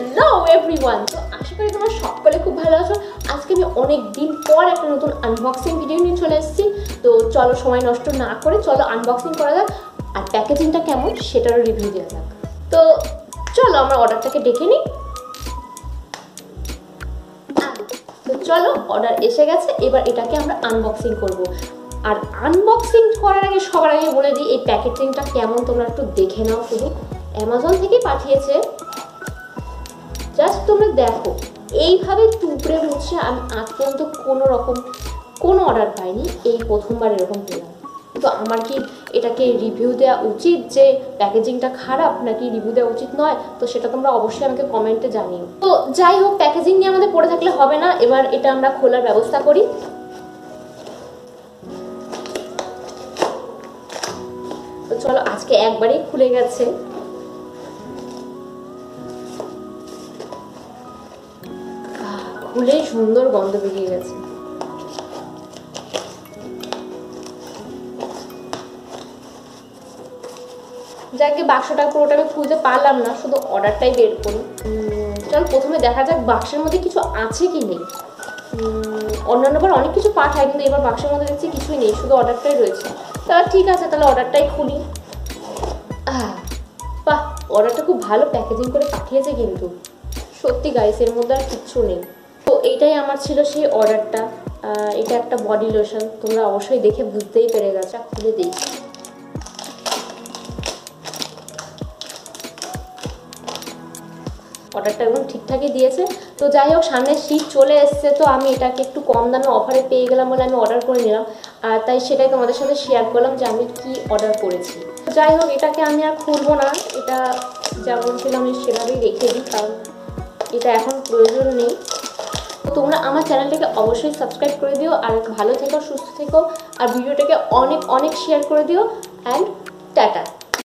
Hello everyone, তো আশা করি তোমরা সকলে খুব ভালো আছো। আজকে আমি অনেক দিন পর একটা নতুন আনবক্সিং ভিডিও নিয়ে চলে এসেছি। তো চলো সময় নষ্ট না করে চলো আনবক্সিং করা যাক, আর প্যাকেজিংটা কেমন সেটারও রিভিউ দেওয়া যাক। তো চলো আমরা অর্ডারটাকে ডেকে নিই। তো চলো অর্ডার এসে গেছে, এবার এটাকে আমরা আনবক্সিং করব। আর আনবক্সিং করার আগে সবার আগে বলে দিই এই প্যাকেজিংটা কেমন তোমরা একটু দেখে নাও। শুধু অ্যামাজন থেকেই পাঠিয়েছে, জাস্ট তোমরা দেখো এইভাবে টুকরে হচ্ছে। আমি আজ পর্যন্ত কোনো অর্ডার পাইনি, এই প্রথমবার এরকম পেলাম। তো আমার কি এটাকে রিভিউ দেওয়া উচিত যে প্যাকেজিংটা খারাপ, নাকি রিভিউ দেওয়া উচিত নয়? তো সেটা তোমরা অবশ্যই আমাকে কমেন্টে জানিও। তো যাই হোক, প্যাকেজিং নিয়ে আমাদের পড়ে থাকলে হবে না, এবার এটা আমরা খোলার ব্যবস্থা করি। তো চলো, আজকে একবারেই খুলে গেছে। খুলেই সুন্দর গন্ধ বেরিয়ে গেছে। যাকে বাক্সটা পুরোটা আমি খুলতে পারলাম না, শুধু অর্ডারটাই বের করি। চল প্রথমে দেখা যাক বাক্সের মধ্যে কিছু আছে কি নেই। অন্যান্যবার অনেক কিছু পাঠায়, কিন্তু এবার বাক্সের মধ্যে দেখছি কিছুই নেই, শুধু অর্ডারটাই রয়েছে। তাহলে ঠিক আছে, তাহলে অর্ডারটাই খুলি। বাহ, অর্ডারটা খুব ভালো প্যাকেজিং করে পাঠিয়েছে, কিন্তু সত্যি গাইস এর মধ্যে আর কিচ্ছু নেই। তো এইটাই আমার ছিল সেই অর্ডারটা। এটা একটা বডি লোশন, তোমরা অবশ্যই দেখে বুঝতেই পেরে গেছো। খুলে দিই। অর্ডারটা একদম ঠিকঠাকই দিয়েছে। তো যাই হোক, সামনে শীত চলে এসছে, তো আমি এটাকে একটু কম দামে অফারে পেয়ে গেলাম বলে আমি অর্ডার করে নিলাম। আর তাই সেটাই তোমাদের সাথে শেয়ার করলাম যে আমি কি অর্ডার করেছি। যাই হোক, এটাকে আমি আর খুলবো না, এটা যা বলছিলাম আমি সেভাবেই রেখে দিই, কারণ এটা এখন প্রয়োজন নেই। তোমরা আমার চ্যানেলটাকে অবশ্যই সাবস্ক্রাইব করে দিও, আর ভালো থেকো, সুস্থ থেকো, আর ভিডিওটাকে অনেক অনেক শেয়ার করে দিও। And tata.